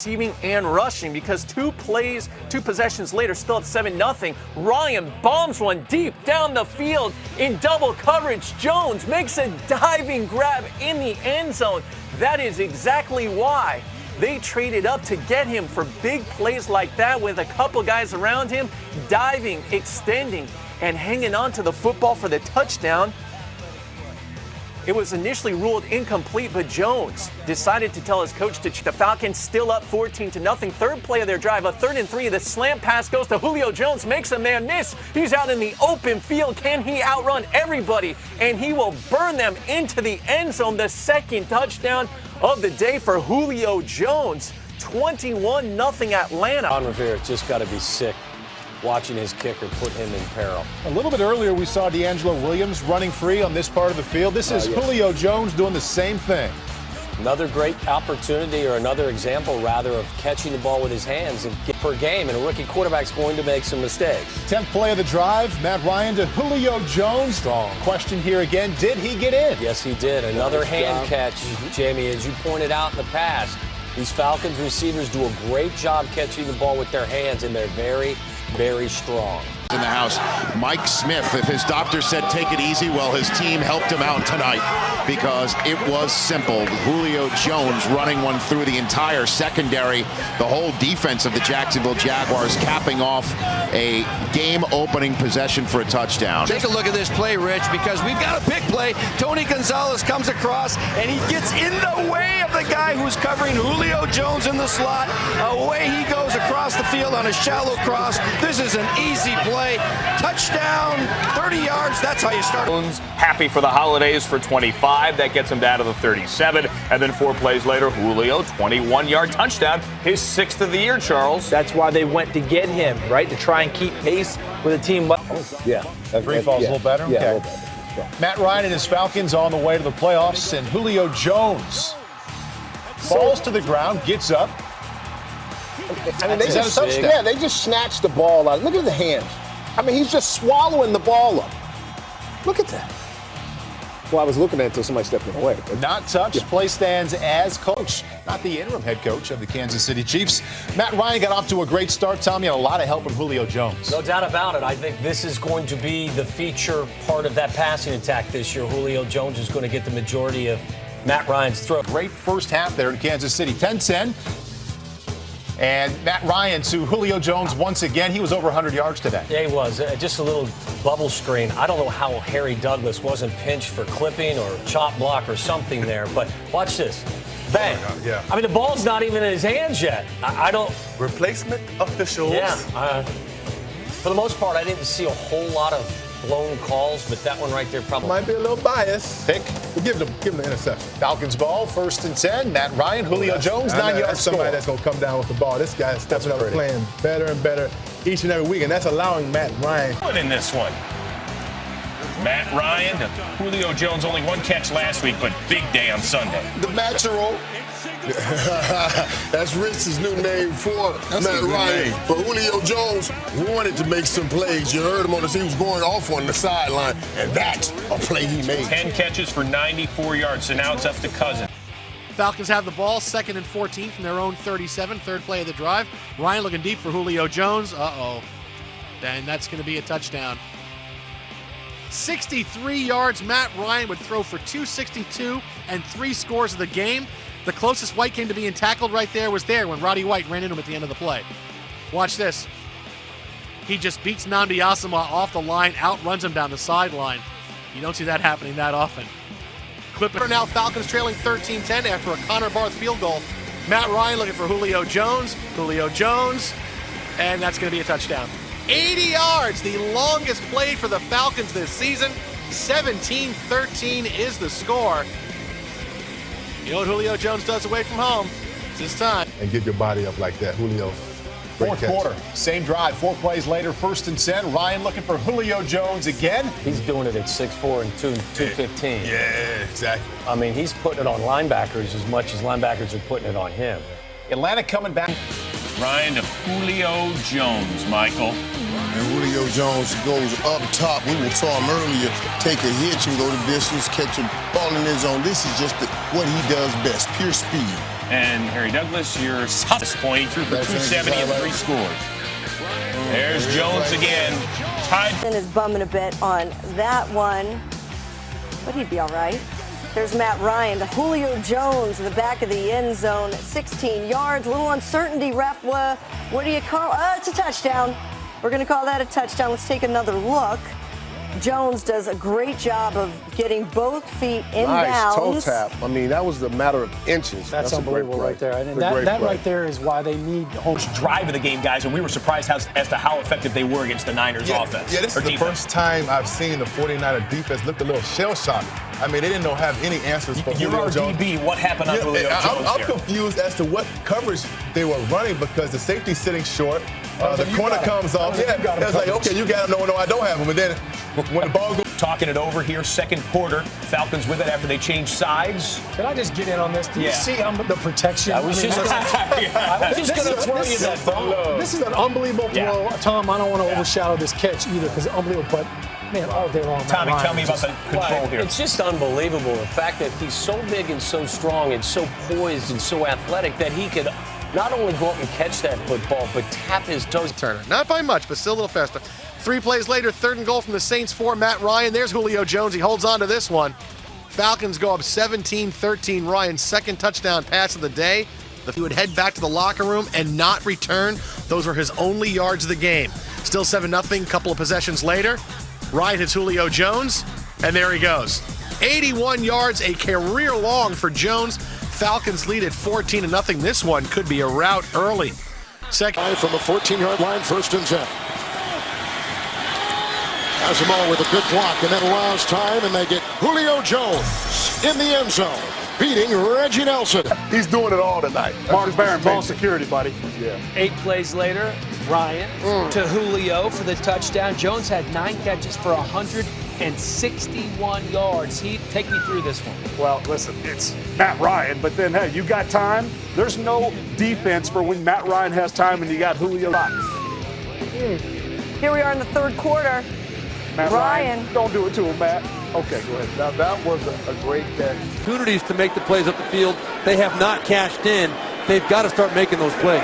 receiving and rushing, because two possessions later, still at 7-0, Ryan bombs one deep down the field in double coverage. Jones makes a diving grab in the end zone. That is exactly why they traded up to get him, for big plays like that with a couple guys around him, diving, extending, and hanging on to the football for the touchdown. It was initially ruled incomplete, but Jones decided to tell his coach to check. The Falcons still up 14-0. Third play of their drive, a 3rd and 3. The slant pass goes to Julio Jones, makes a man miss. He's out in the open field. Can he outrun everybody? And he will burn them into the end zone. The second touchdown of the day for Julio Jones. 21-0 Atlanta. Ron Rivera's just got to be sick watching his kicker put him in peril. A little bit earlier, we saw D'Angelo Williams running free on this part of the field. This is Julio Jones doing the same thing. Another great opportunity, or another example, rather, of catching the ball with his hands and per game, and a rookie quarterback's going to make some mistakes. 10th play of the drive, Matt Ryan to Julio Jones. Strong. Question here again, did he get in? Yes, he did. Another hand catch, Jamie, as you pointed out in the past. These Falcons receivers do a great job catching the ball with their hands, and they're very, very strong. In the house, Mike Smith, if his doctor said take it easy, well, his team helped him out tonight, because it was simple. Julio Jones running one through the entire secondary, the whole defense of the Jacksonville Jaguars, capping off a game-opening possession for a touchdown. Take a look at this play, Rich, because we've got a big play. Tony Gonzalez comes across, and he gets in the way of the guy who's covering Julio Jones in the slot. Away he goes across the field on a shallow cross. This is an easy play. Touchdown, 30 yards. That's how you start. Jones happy for the holidays for 25. That gets him down to the 37. And then 4 plays later, Julio, 21-yard touchdown. His 6th of the year, Charles. That's why they went to get him, right? To try and keep pace with a team. Yeah. Free fall's a little better? Yeah, okay. a little better. Matt Ryan and his Falcons on the way to the playoffs, and Julio Jones falls to the ground, gets up. I mean, they just snatched the ball out. Look at the hands. I mean, he's just swallowing the ball up. Look at that. Well, I was looking at it until somebody stepped in the way. Not touched. Play stands as coach, not the interim head coach of the Kansas City Chiefs. Matt Ryan got off to a great start. Tommy had a lot of help from Julio Jones. No doubt about it. I think this is going to be the feature part of that passing attack this year. Julio Jones is going to get the majority of Matt Ryan's throw. Great first half there in Kansas City. 10-10. And Matt Ryan to Julio Jones once again. He was over 100 yards today. Yeah, he was. Just a little bubble screen. I don't know how Harry Douglas wasn't pinched for clipping or chop block or something there, but watch this. Bang. Oh, yeah. I mean, the ball's not even in his hands yet. I don't. Replacement officials. Yeah. For the most part, I didn't see a whole lot of blown calls, but that one right there probably Might be a little biased. Pick. But give them the interception. Falcons ball, 1st and 10. Matt Ryan, Julio Jones, 9 yards. That's somebody that's going to come down with the ball. This guy's stepping up and playing better and better each and every week, and that's allowing Matt Ryan. In this one, Matt Ryan to Julio Jones, only 1 catch last week, but big day on Sunday. The natural. That's Rich's new name for Matt Ryan. But Julio Jones wanted to make some plays. You heard him on he was going off on the sideline, and that's a play he made. 10 catches for 94 yards, so now it's up to Cousins. Falcons have the ball, 2nd and 14 from their own 37, 3rd play of the drive. Ryan looking deep for Julio Jones. Uh-oh. And that's going to be a touchdown. 63 yards. Matt Ryan would throw for 262 and 3 scores of the game. The closest White came to being tackled right there was there when Roddy White ran into him at the end of the play. Watch this. He just beats Nnamdi Asomugha off the line, outruns him down the sideline. You don't see that happening that often. Clipper now, Falcons trailing 13-10 after a Connor Barth field goal. Matt Ryan looking for Julio Jones. Julio Jones. And that's going to be a touchdown. 80 yards, the longest played for the Falcons this season. 17-13 is the score. You know what Julio Jones does away from home? It's his time. And get your body up like that, Julio. Fourth quarter, same drive, 4 plays later, 1st and 10. Ryan looking for Julio Jones again. He's doing it at 6'4" and 215. Yeah, exactly. I mean, he's putting it on linebackers as much as linebackers are putting it on him. Atlanta coming back. Ryan to Julio Jones, Michael. And Julio Jones goes up top. We saw him earlier take a hitch and go the distance, catch a ball in his zone. This is just what he does best, pure speed. And Harry Douglas, your this point, he threw for 270 and 3 scores. There's Jones again. Tied. Is bumming a bit on that one, but he'd be all right. There's Matt Ryan to Julio Jones in the back of the end zone, 16 yards. A little uncertainty, ref. What do you call? It's a touchdown. We're going to call that a touchdown. Let's take another look. Jones does a great job of getting both feet in nice bounds. Toe tap. I mean, that was a matter of inches. That's unbelievable right there. And that right there is why they need home drive of the game, guys, and we were surprised as to how effective they were against the Niners offense. Yeah, this is the first time I've seen the 49er defense look a little shell-shocked. I mean, they didn't have any answers for Julio Jones. DB, what happened on Julio Jones I'm confused as to what coverage they were running because the safety's sitting short. The corner comes off. Yeah, it's like, okay, you got him. No, I don't have him. And then when the ball goes. Talking it over here, second quarter. Falcons with it after they changed sides. Can I just get in on this? Do you see the protection? I was just going to throw you that ball. This is an unbelievable throw. Tom, I don't want to overshadow this catch either because it's unbelievable. But, man, all day long. Tommy, tell me about the control here. It's just unbelievable. The fact that he's so big and so strong and so poised and so athletic that he could not only go up and catch that football, but tap his toes. Turner. Not by much, but still a little faster. 3 plays later, 3rd and goal from the Saints for Matt Ryan. There's Julio Jones. He holds on to this one. Falcons go up 17-13. Ryan's second touchdown pass of the day. He would head back to the locker room and not return. Those were his only yards of the game. Still 7-0. Couple of possessions later, Ryan hits Julio Jones, and there he goes. 81 yards, a career long for Jones. Falcons lead at 14-0. This one could be a rout early. Second from the 14-yard line, 1st and 10. Asamoah with a good block and then allows time, and they get Julio Jones in the end zone, beating Reggie Nelson. He's doing it all tonight. Mark Barron, ball security, buddy. Yeah. 8 plays later, Ryan to Julio for the touchdown. Jones had 9 catches for 161 yards. Take me through this one. Well, listen, it's Matt Ryan, but then, hey, you got time. There's no defense for when Matt Ryan has time and you got Julio. Here we are in the 3rd quarter. Matt Ryan. Don't do it to him, Matt. Okay, go ahead. Now, that was a great catch. Opportunities to make the plays up the field. They have not cashed in. They've got to start making those plays.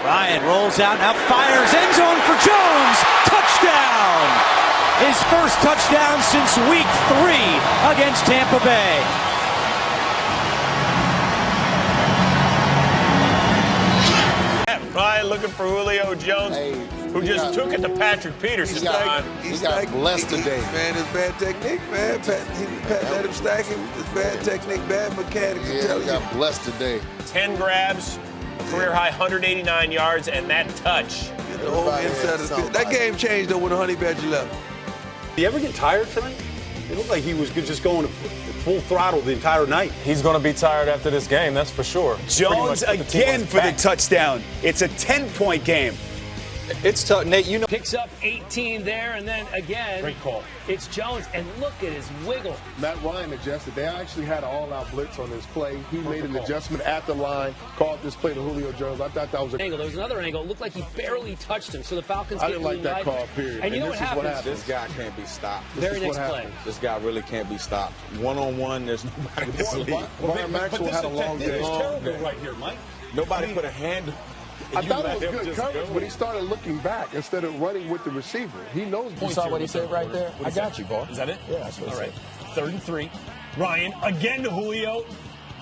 Ryan rolls out, now fires, end zone for Jones. Touchdown! His first touchdown since week 3 against Tampa Bay. Ryan looking for Julio Jones, who just took it to Patrick Peterson. He got blessed today. Man, it's bad technique, man. Pat let him stack him. It's bad technique, bad mechanics. Yeah, he got blessed today. 10 grabs, career high 189 yards, and that touch. The whole inside of the field. That game changed, though, when the Honey Badger left. Do you ever get tired tonight? It looked like he was just going full throttle the entire night. He's going to be tired after this game, that's for sure. Jones again for the touchdown. It's a 10-point game. It's tough, Nate. You know, picks up 18 there, and then again, great call. It's Jones, and look at his wiggle. Matt Ryan adjusted. They actually had an all-out blitz on this play. He made an adjustment at the line, called this play to Julio Jones. I thought that was a angle. There was another angle. It looked like he barely touched him, so the Falcons. I didn't like that call. Period. And you know this what happens? What happens? This guy can't be stopped. Very next play. This guy really can't be stopped. One-on-one, there's nobody in this league. Brian Maxwell had a long game. It's terrible right here, Mike. Nobody put a hand. I thought it was good coverage, but he started looking back instead of running with the receiver. He knows. You saw what he said right there? I got you, Paul. Is that it? Yeah, that's what all right. 3rd and 3. Ryan again to Julio,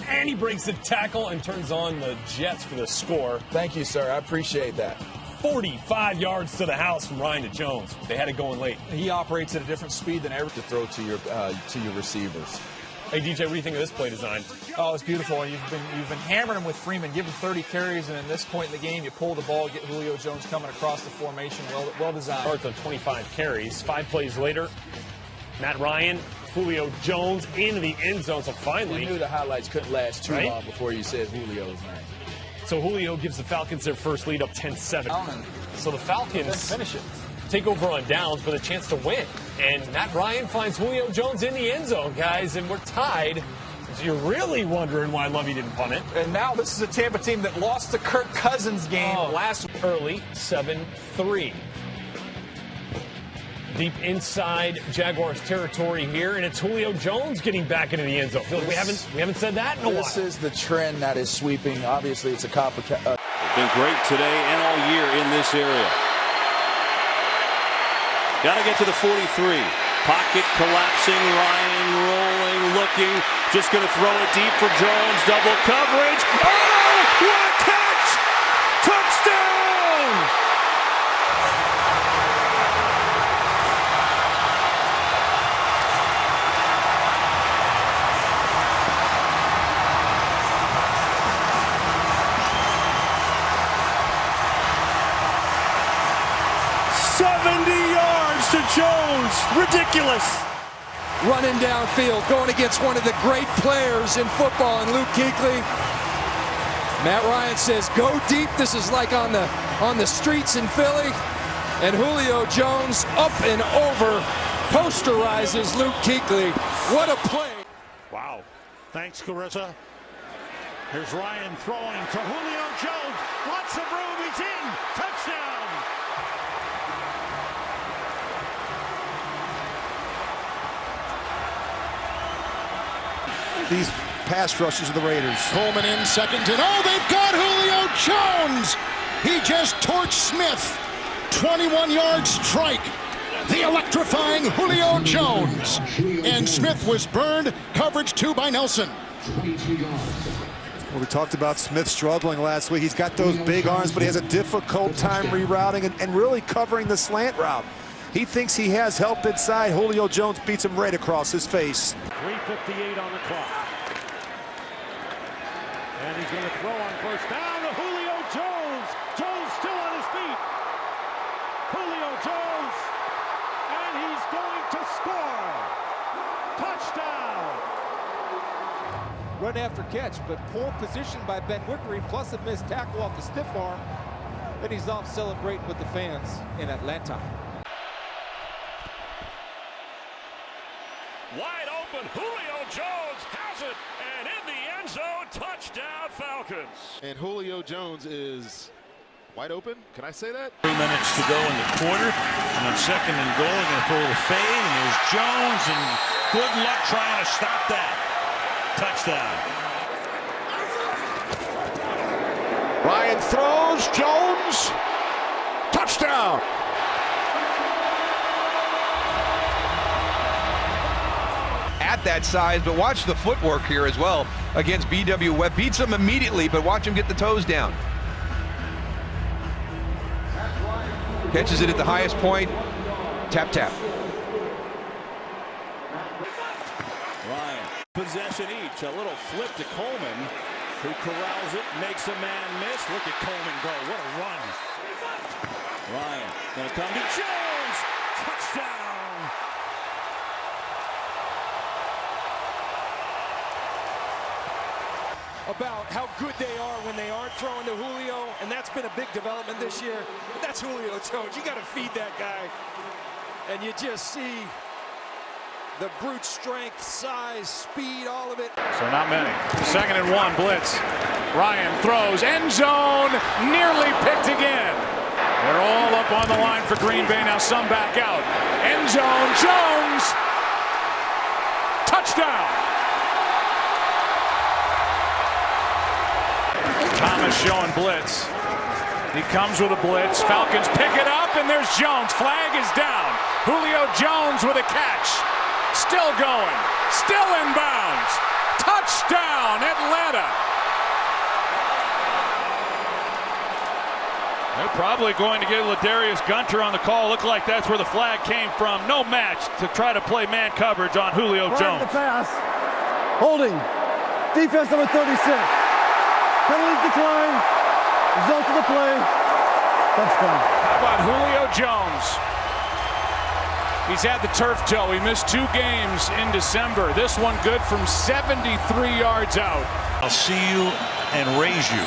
and he breaks the tackle and turns on the Jets for the score. Thank you, sir. I appreciate that. 45 yards to the house from Ryan to Jones. They had it going late. He operates at a different speed than ever to throw to your receivers. Hey, DJ, what do you think of this play design? Oh, it's beautiful. You've been hammering him with Freeman, give him 30 carries, and at this point in the game, you pull the ball, get Julio Jones coming across the formation. Well designed. Starts on 25 carries. 5 plays later, Matt Ryan, Julio Jones into the end zone. So finally, you knew the highlights couldn't last too long before you said Julio's name. So Julio gives the Falcons their first lead up 10-7. So the Falcons finish it. Take over on downs with a chance to win. And Matt Ryan finds Julio Jones in the end zone, guys, and we're tied. So you're really wondering why Lovey didn't punt it. And now this is a Tampa team that lost the Kirk Cousins game last early, 7-3. deep inside Jaguars territory here, and it's Julio Jones getting back into the end zone. We haven't said that in a while. This is the trend that is sweeping. Obviously, it's a copycat. Been great today and all year in this area. Got to get to the 43. Pocket collapsing, Ryan rolling, looking, just going to throw it deep for Jones, double coverage. Oh, what a catch! Touchdown! To Jones, ridiculous. Running downfield, going against one of the great players in football, and Luke Kuechly. Matt Ryan says, go deep. This is like on the streets in Philly. And Julio Jones up and over, posterizes Luke Kuechly. What a play. Wow. Thanks, Carissa. Here's Ryan throwing to Julio Jones. Lots of room. He's in. Touchdown. These pass rushes of the Raiders. Coleman in second and they've got Julio Jones. He just torched Smith. 21-yard strike. The electrifying Julio Jones. And Smith was burned. Coverage 2 by Nelson. Well, we talked about Smith struggling last week. He's got those big arms, but he has a difficult time rerouting and really covering the slant route. He thinks he has help inside. Julio Jones beats him right across his face. 3:58 on the clock. And he's going to throw on first down to Julio Jones. Jones still on his feet. Julio Jones. And he's going to score. Touchdown. Run after catch, but poor position by Ben Wickery, plus a missed tackle off the stiff arm. Then he's off celebrating with the fans in Atlanta. Wide open, Julio Jones has it, and in the end zone, touchdown Falcons. And Julio Jones is wide open. Can I say that? 3 minutes to go in the quarter, and on second and goal, they're going to throw the fade, and there's Jones, and good luck trying to stop that. Touchdown. Ryan throws, Jones, touchdown. At that size, but watch the footwork here as well against BW Webb. Beats him immediately, but watch him get the toes down. Catches it at the highest point. Tap, tap. Ryan, possession each. A little flip to Coleman, who corrals it, makes a man miss. Look at Coleman go. What a run. Ryan going to come to Jones. Touchdown. About how good they are when they aren't throwing to Julio, and that's been a big development this year. But that's Julio Jones. You got to feed that guy, and you just see the brute strength, size, speed, all of it. So not many. 2nd and 1 blitz. Ryan throws, end zone, nearly picked again. They're all up on the line for Green Bay. Now some back out. End zone, Jones, touchdown. Thomas showing blitz. He comes with a blitz. Falcons pick it up, and there's Jones. Flag is down. Julio Jones with a catch. Still going. Still in bounds. Touchdown, Atlanta. They're probably going to get Ladarius Gunter on the call. Look like that's where the flag came from. No match to try to play man coverage on Julio Jones. The pass. Holding. Defense number 36. Penalties decline. Result of the play. Touchdown. How about Julio Jones? He's had the turf toe. He missed 2 games in December. This one good from 73 yards out. I'll see you and raise you.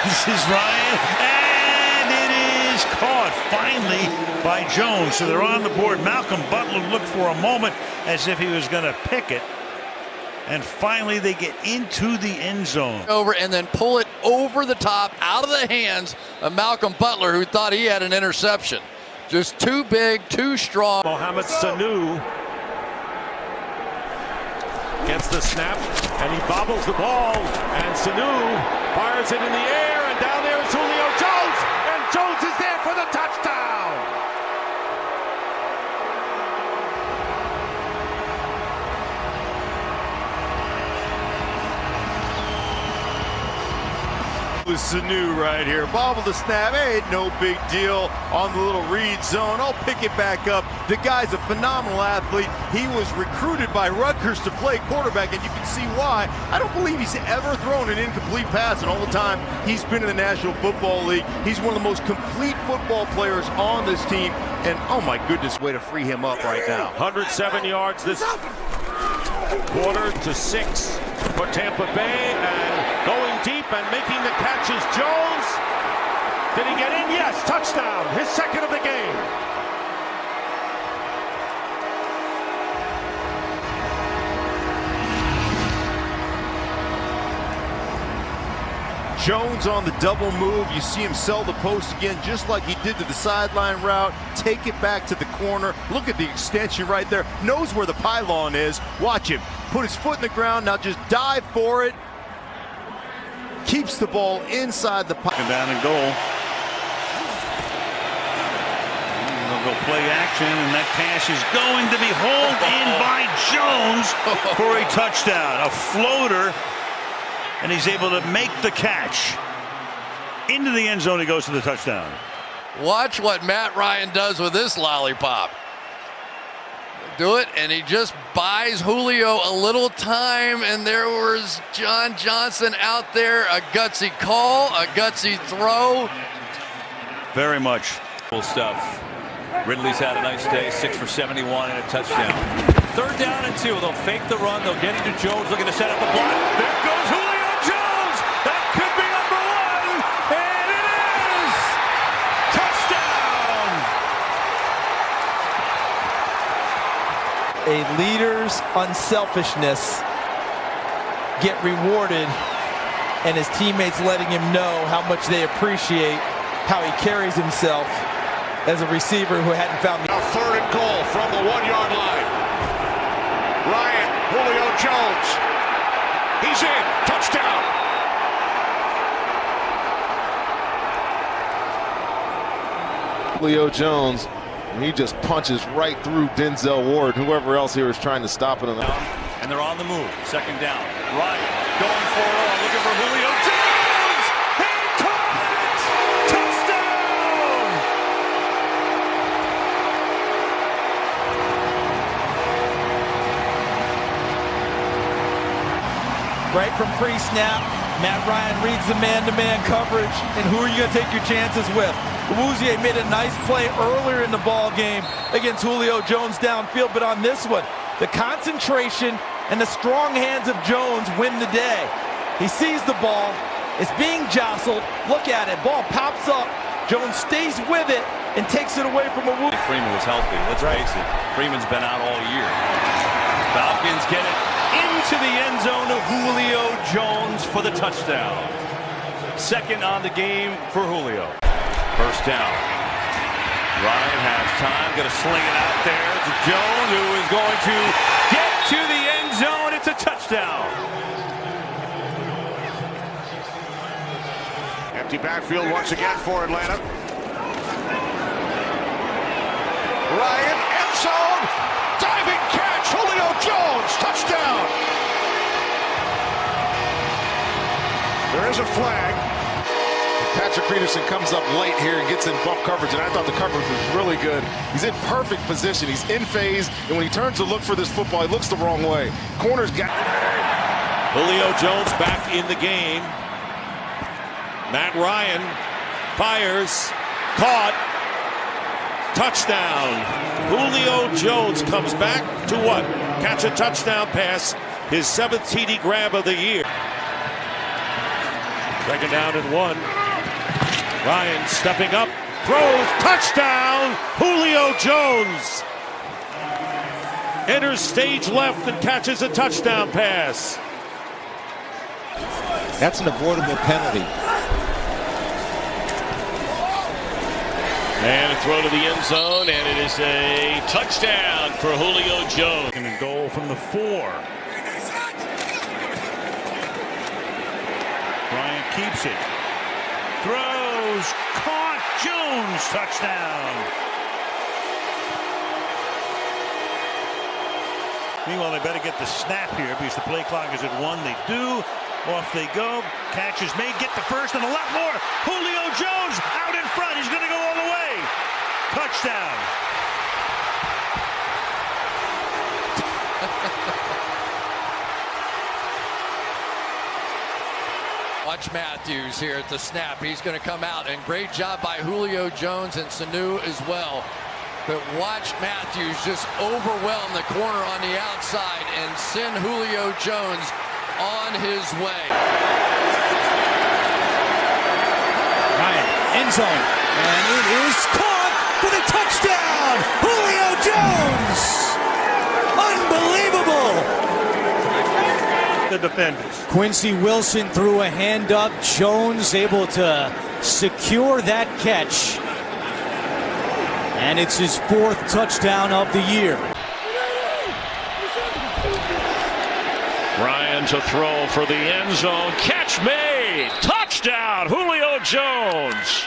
This is Ryan, and it is caught finally by Jones. So they're on the board. Malcolm Butler looked for a moment as if he was going to pick it. And finally, they get into the end zone. Over and then pull it over the top, out of the hands of Malcolm Butler, who thought he had an interception. Just too big, too strong. Mohamed Sanu gets the snap, and he bobbles the ball, and Sanu fires it in the air, and down there is Julio Jones, and Jones is there for the touchdown. Was Sanu right here. Bobble the snap. Hey, no big deal on the little read zone. I'll pick it back up. The guy's a phenomenal athlete. He was recruited by Rutgers to play quarterback, and you can see why. I don't believe he's ever thrown an incomplete pass in all the time he's been in the National Football League. He's one of the most complete football players on this team, and oh my goodness, way to free him up right now. 107 yards this quarter to 6 for Tampa Bay, and going deep and making the catch is Jones. Did he get in? Yes, touchdown, his second of the game. Jones on the double move. You see him sell the post again, just like he did to the sideline route. Take it back to the corner. Look at the extension right there. Knows where the pylon is. Watch him. Put his foot in the ground. Now just dive for it. Keeps the ball inside the pylon. Down and goal. They'll go play action, and that pass is going to be hauled in by Jones for a touchdown. A floater. And he's able to make the catch. Into the end zone, he goes to the touchdown. Watch what Matt Ryan does with this lollipop. Do it, and he just buys Julio a little time, and there was John Johnson out there. A gutsy call, a gutsy throw. Very much. Cool stuff. Ridley's had a nice day, 6 for 71 and a touchdown. 3rd down and 2. They'll fake the run. They'll get into Jones, looking to set up the block. There goes Julio Jones. That could be number 1, and it is touchdown. A leader's unselfishness get rewarded, and his teammates letting him know how much they appreciate how he carries himself as a receiver who hadn't found the... Now 3rd and goal from the 1-yard line. Ryan, Julio Jones. He's in. Touchdown. Julio Jones, and he just punches right through Denzel Ward, whoever else here is trying to stop it. And they're on the move. 2nd down. Ryan going for it all, looking for Julio Jones. He caught it! Touchdown! Right from pre-snap, Matt Ryan reads the man-to-man coverage, and who are you going to take your chances with? Awuzie made a nice play earlier in the ball game against Julio Jones downfield, but on this one, the concentration and the strong hands of Jones win the day. He sees the ball, it's being jostled, look at it, ball pops up, Jones stays with it and takes it away from Awuzie. Freeman was healthy, let's face it. Freeman's been out all year. Falcons get it into the end zone of Julio Jones for the touchdown. 2nd on the game for Julio. 1st down. Ryan has time, going to sling it out there to Jones, who is going to get to the end zone. It's a touchdown. Empty backfield once again for Atlanta. Ryan, end zone, diving catch, Julio Jones, touchdown. There is a flag. Patrick Peterson comes up late here and gets in bump coverage, and I thought the coverage was really good. He's in perfect position. He's in phase, and when he turns to look for this football, he looks the wrong way. Corner's got... Julio Jones back in the game. Matt Ryan fires, caught, touchdown. Julio Jones comes back to what? Catch a touchdown pass, his 7th TD grab of the year. 2nd down and 1. Ryan stepping up, throws, touchdown, Julio Jones. Enters stage left and catches a touchdown pass. That's an avoidable penalty. And a throw to the end zone, and it is a touchdown for Julio Jones. And a goal from the 4. Bryant keeps it. Throws. Caught. Jones. Touchdown. Meanwhile, they better get the snap here because the play clock is at 1. They do. Off they go. Catch is made. Get the first and a lot more. Julio Jones out in front. He's going to go all the way. Touchdown. Watch Matthews here at the snap. He's going to come out, and great job by Julio Jones and Sanu as well. But watch Matthews just overwhelm the corner on the outside and send Julio Jones on his way. Ryan, end zone, and it is caught for the touchdown! Julio Jones! Unbelievable! The defenders. Quincy Wilson threw a hand up. Jones able to secure that catch. And it's his 4th touchdown of the year. Ryan to throw for the end zone. Catch made. Touchdown, Julio Jones.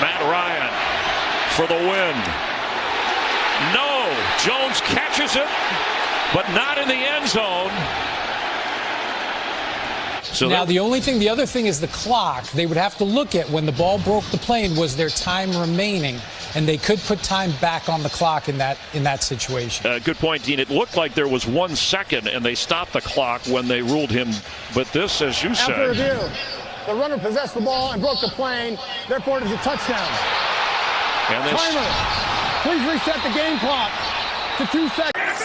Matt Ryan for the win. No, Jones catches it, but not in the end zone. So now the other thing is the clock. They would have to look at when the ball broke the plane, was there time remaining? And they could put time back on the clock in that situation. Good point, Dean. It looked like there was 1 second, and they stopped the clock when they ruled him. But this, as you said. After review, the runner possessed the ball and broke the plane. Therefore, it is a touchdown. And this... Timer, please reset the game clock to 2 seconds.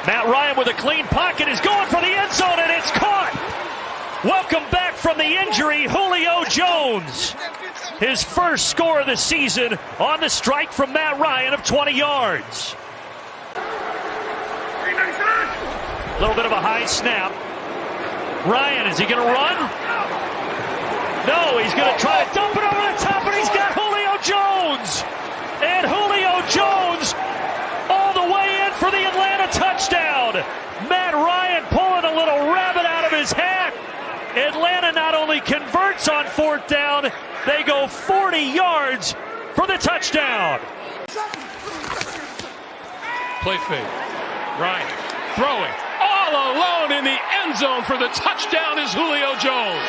Matt Ryan with a clean pocket is going for the end zone, and it's caught. Welcome back from the injury, Julio Jones. His first score of the season on the strike from Matt Ryan of 20 yards. A little bit of a high snap. Ryan, is he going to run? No, he's going to try to dump it over the top, and he's got Julio Jones. And Julio Jones all the way in for the Atlanta touchdown. Matt Ryan pulling a little rabbit out of his hat. Atlanta not only converts on 4th down, they go 40 yards for the touchdown. Play fake. Ryan throwing all alone in the end zone for the touchdown is Julio Jones.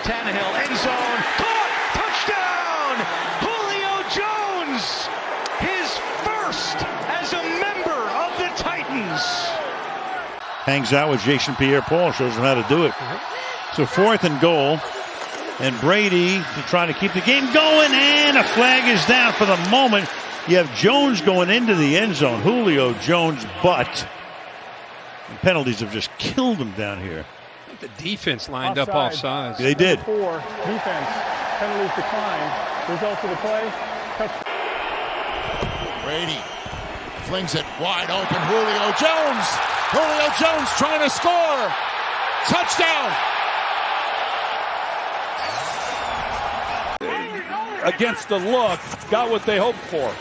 Tannehill, end zone, caught, touchdown! Julio Jones, his first as a member of the Titans. Hangs out with Jason Pierre-Paul, shows him how to do it. So 4th and goal, and Brady to try to keep the game going, and a flag is down for the moment. You have Jones going into the end zone, Julio Jones, but the penalties have just killed him down here. The defense lined up offsides. They did. 4, defense, penalties declined. Results of the play. Brady flings it wide open. Julio Jones. Julio Jones trying to score. Touchdown. Against the look, got what they hoped for.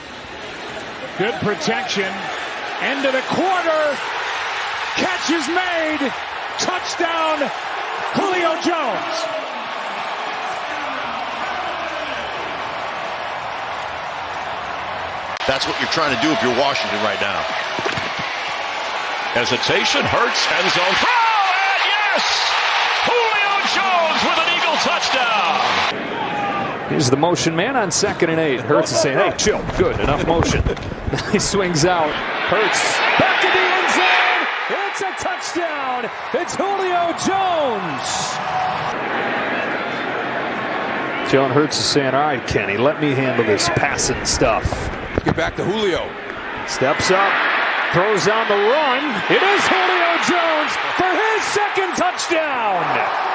Good protection. End of the quarter. Catch is made. Touchdown, Julio Jones. That's what you're trying to do if you're Washington right now. Hesitation, Hurts, end zone. Throw, and yes! Julio Jones with an Eagle touchdown. He's the motion man on 2nd and 8. Hurts is saying, hey, chill, good, enough motion. He swings out. Hurts back to the end zone. It's a touchdown. It's Julio Jones. John Hurts is saying, all right, Kenny, let me handle this passing stuff. Let's get back to Julio. Steps up, throws on the run. It is Julio Jones for his 2nd touchdown.